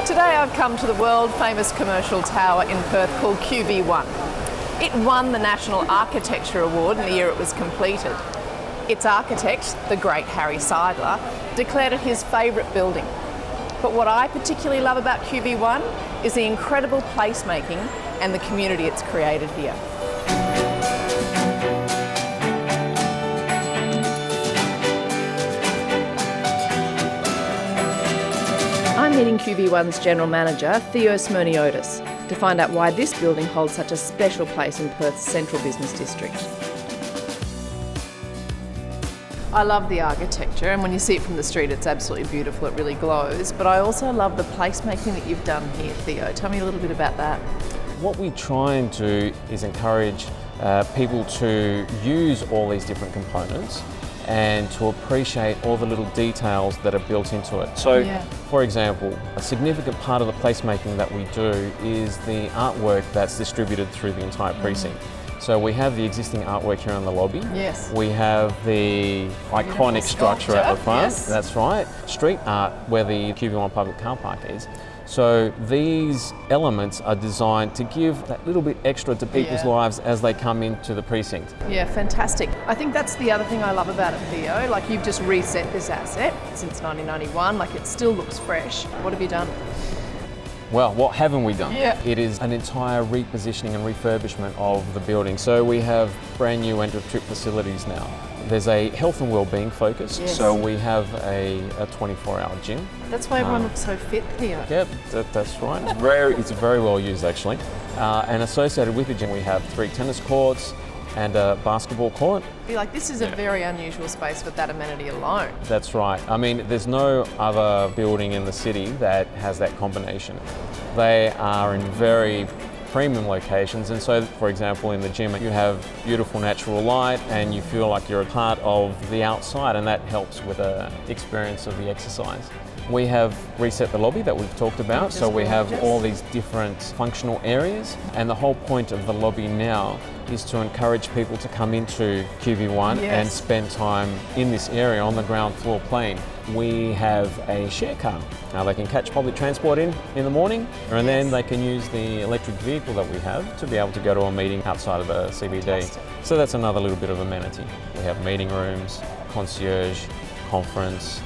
Today I've come to the world famous commercial tower in Perth called QV1. It won the National Architecture Award in the year it was completed. Its architect, the great Harry Seidler, declared it his favourite building. But what I particularly love about QV1 is the incredible placemaking and the community it's created here. I'm meeting QV1's General Manager, Theo Smyrniotis, to find out why this building holds such a special place in Perth's central business district. I love the architecture, and when you see it from the street it's absolutely beautiful, it really glows, but I also love the placemaking that you've done here, Theo. Tell me a little bit about that. What we try and do is encourage people to use all these different components and to appreciate all the little details that are built into it. So, for example, a significant part of the placemaking that we do is the artwork that's distributed through the entire precinct. So we have the existing artwork here in the lobby. Yes. We have the iconic structure at the front. Yes. That's right. Street art where the QV1 public car park is. So these elements are designed to give that little bit extra to people's lives as they come into the precinct. Yeah, fantastic. I think that's the other thing I love about it, Theo. Like, you've just reset this asset since 1991, like it still looks fresh. What have you done? Well, what haven't we done? Yeah. It is an entire repositioning and refurbishment of the building. So we have brand new end-of-trip facilities now. There's a health and wellbeing focus, so we have a 24-hour gym. That's why everyone looks so fit here. Yep, that's right. It's very well used actually. And associated with the gym we have 3 tennis courts and a basketball court. Like, this is a very unusual space for that amenity alone. That's right. I mean, there's no other building in the city that has that combination. They are in very premium locations, and so, for example, in the gym you have beautiful natural light and you feel like you're a part of the outside, and that helps with the experience of the exercise. We have reset the lobby that we've talked about, so we have all these different functional areas, and the whole point of the lobby now is to encourage people to come into QV1 and spend time in this area on the ground floor plane. We have a share car. Now they can catch public transport in the morning, and then they can use the electric vehicle that we have to be able to go to a meeting outside of the CBD. Fantastic. So that's another little bit of amenity. We have meeting rooms, concierge, conference,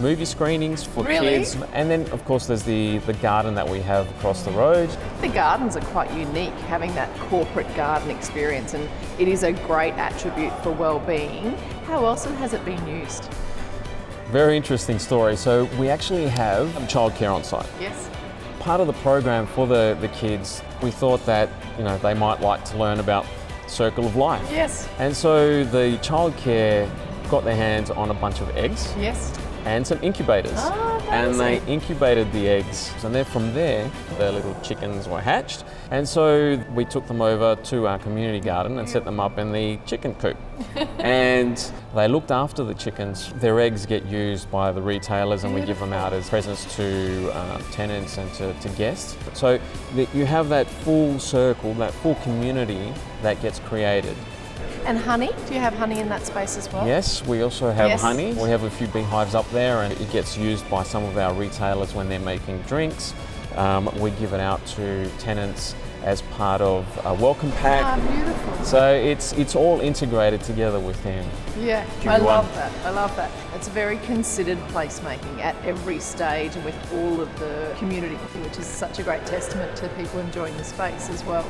movie screenings for kids, and then of course there's the garden that we have across the road. The gardens are quite unique, having that corporate garden experience, and it is a great attribute for well-being. How else has it been used? Very interesting story. So we actually have childcare on site. Yes. Part of the program for the kids, we thought that they might like to learn about Circle of Life. Yes. And so the childcare got their hands on a bunch of eggs. Yes. And some incubators. And they incubated the eggs, and then from there the little chickens were hatched, and so we took them over to our community garden and set them up in the chicken coop. And they looked after the chickens. Their eggs get used by the retailers, and we give them out as presents to tenants and to guests. So you have that full circle, that full community that gets created. And honey? Do you have honey in that space as well? Yes, we also have honey. We have a few beehives up there, and it gets used by some of our retailers when they're making drinks. We give it out to tenants as part of a welcome pack. Ah, beautiful. So it's all integrated together within. Yeah, I love that. I love that. It's very considered placemaking at every stage and with all of the community, which is such a great testament to people enjoying the space as well.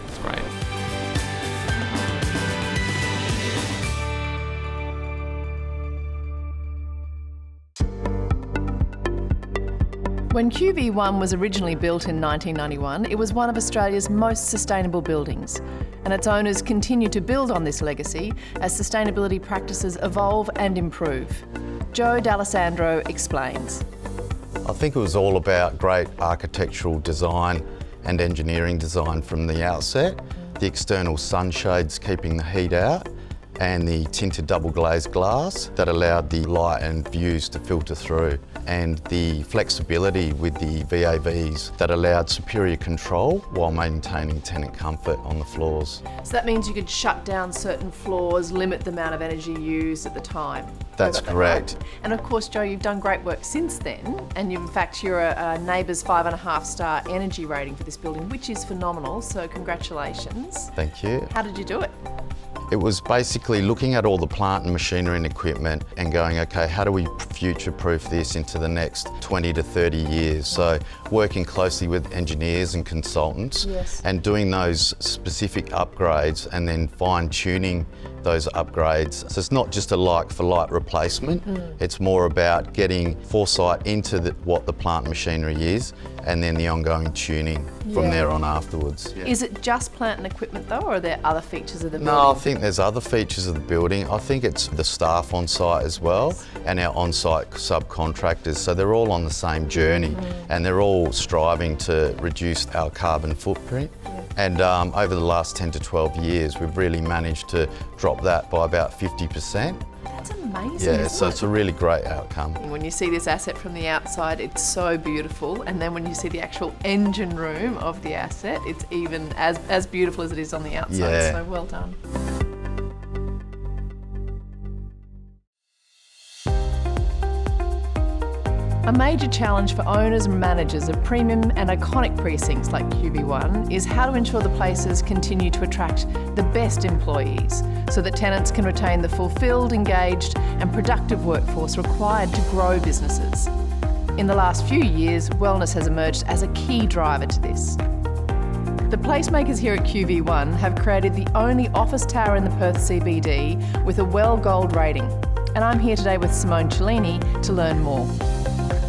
It's great. When QV1 was originally built in 1991, it was one of Australia's most sustainable buildings, and its owners continue to build on this legacy as sustainability practices evolve and improve. Joe D'Alessandro explains. I think it was all about great architectural design and engineering design from the outset. The external sunshades keeping the heat out, and the tinted double glazed glass that allowed the light and views to filter through, and the flexibility with the VAVs that allowed superior control while maintaining tenant comfort on the floors. So that means you could shut down certain floors, limit the amount of energy used at the time. That's correct. Right? And of course, Joe, you've done great work since then, and in fact you're a NABERS 5.5 star energy rating for this building, which is phenomenal, so congratulations. Thank you. How did you do it? It was basically looking at all the plant and machinery and equipment and going, okay, how do we future-proof this into the next 20 to 30 years? So working closely with engineers and consultants, yes, and doing those specific upgrades and then fine-tuning those upgrades. So it's not just a like-for-like replacement, it's more about getting foresight into what the plant and machinery is, and then the ongoing tuning from there on afterwards. Yeah. Is it just plant and equipment though, or are there other features of the building? No, I think there's other features of the building. I think it's the staff on site as well, and our on-site subcontractors. So they're all on the same journey, and they're all striving to reduce our carbon footprint. And over the last 10 to 12 years, we've really managed to drop that by about 50%. That's amazing. Yeah, so it's a really great outcome. When you see this asset from the outside, it's so beautiful, and then when you see the actual engine room of the asset, it's even as beautiful as it is on the outside. Yeah. So well done. A major challenge for owners and managers of premium and iconic precincts like QV1 is how to ensure the places continue to attract the best employees so that tenants can retain the fulfilled, engaged and productive workforce required to grow businesses. In the last few years, wellness has emerged as a key driver to this. The Placemakers here at QV1 have created the only office tower in the Perth CBD with a WELL Gold rating. And I'm here today with Simone Cellini to learn more.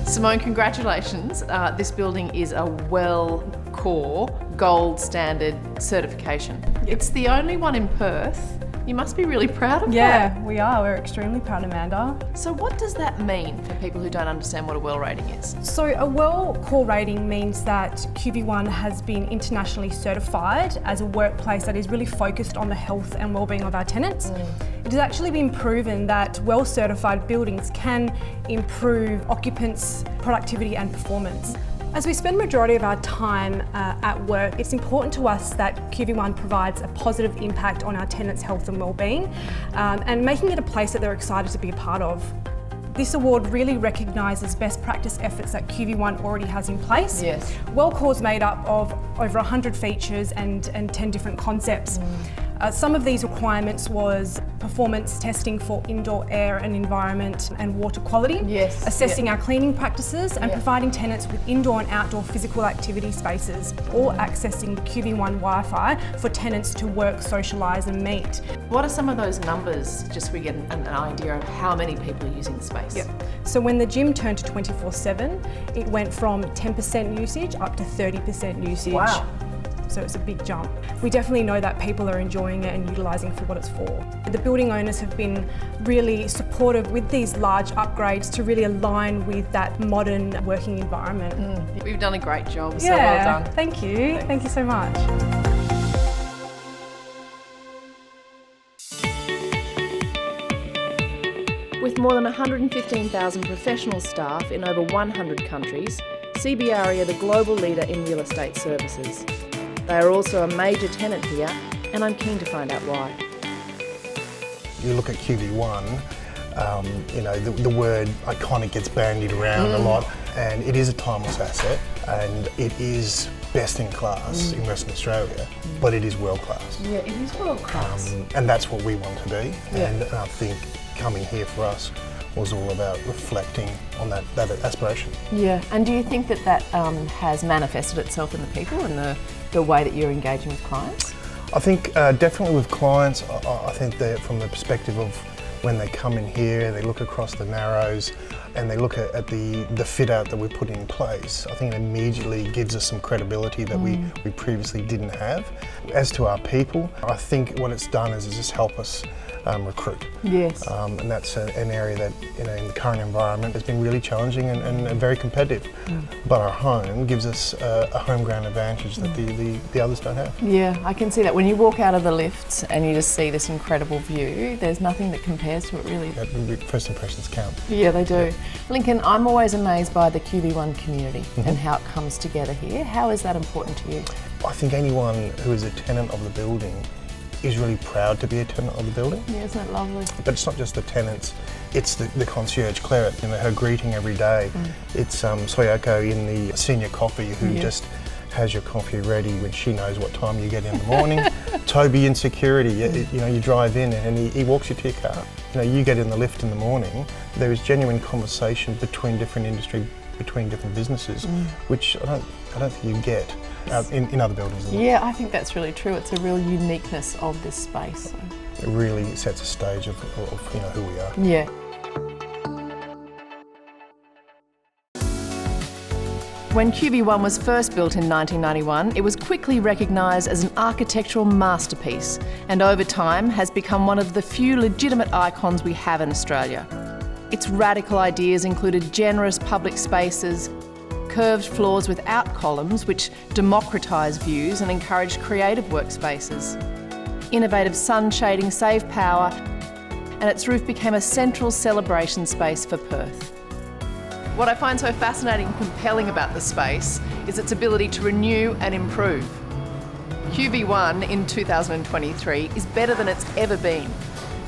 Simone, congratulations. This building is a WELL Core Gold Standard certification. It's the only one in Perth. You must be really proud of that. Yeah, we are. We're extremely proud, Amanda. So what does that mean for people who don't understand what a WELL rating is? So a WELL Core rating means that QV1 has been internationally certified as a workplace that is really focused on the health and wellbeing of our tenants. It has actually been proven that WELL certified buildings can improve occupants' productivity and performance. As we spend the majority of our time at work, it's important to us that QV1 provides a positive impact on our tenants' health and wellbeing, and making it a place that they're excited to be a part of. This award really recognises best practice efforts that QV1 already has in place. Yes. WELL Core is made up of over 100 features and 10 different concepts. Some of these requirements was performance testing for indoor air and environment and water quality, yes, assessing our cleaning practices and providing tenants with indoor and outdoor physical activity spaces, or accessing the QV1 Wi-Fi for tenants to work, socialise and meet. What are some of those numbers, just so we get an idea of how many people are using the space? Yep. So when the gym turned to 24/7, it went from 10% usage up to 30% usage. Wow. So it's a big jump. We definitely know that people are enjoying it and utilising it for what it's for. The building owners have been really supportive with these large upgrades to really align with that modern working environment. We've done a great job, so well done. Thank you. Thank you so much. With more than 115,000 professional staff in over 100 countries, CBRE are the global leader in real estate services. They are also a major tenant here, and I'm keen to find out why. You look at QV1, the word iconic gets bandied around a lot, and it is a timeless asset, and it is best in class in Western Australia, but it is world class. Yeah, it is world class. And that's what we want to be, and I think coming here for us was all about reflecting on that aspiration. Yeah, and do you think that has manifested itself in the people and the way that you're engaging with clients? I think definitely with clients, I think that from the perspective of when they come in here, they look across the Narrows and they look at the fit out that we put in place, I think it immediately gives us some credibility that we previously didn't have. As to our people, I think what it's done is just help us recruit. Yes. And that's an area that, in the current environment has been really challenging and very competitive. But our home gives us a home ground advantage that the others don't have. Yeah, I can see that. When you walk out of the lifts and you just see this incredible view, there's nothing that compares to it, really. First impressions count. Yeah, they do. Yeah. Lincoln, I'm always amazed by the QV1 community and how it comes together here. How is that important to you? I think anyone who is a tenant of the building is really proud to be a tenant of the building. Yeah, isn't it lovely? But it's not just the tenants, it's the concierge, Claire, her greeting every day. It's Soyoko in the senior coffee who just has your coffee ready when she knows what time you get in the morning. Toby in security, you drive in and he walks you to your car. You get in the lift in the morning, there is genuine conversation between different industry, between different businesses, which I don't think you get in other buildings. Yeah, I think that's really true. It's a real uniqueness of this space. It really sets a stage of who we are. Yeah. When QV1 was first built in 1991, it was quickly recognised as an architectural masterpiece and over time has become one of the few legitimate icons we have in Australia. Its radical ideas included generous public spaces, curved floors without columns which democratised views and encouraged creative workspaces. Innovative sun shading saved power, and its roof became a central celebration space for Perth. What I find so fascinating and compelling about the space is its ability to renew and improve. QV1 in 2023 is better than it's ever been,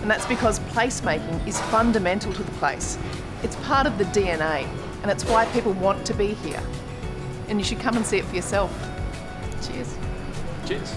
and that's because placemaking is fundamental to the place. It's part of the DNA, and it's why people want to be here. And you should come and see it for yourself. Cheers. Cheers.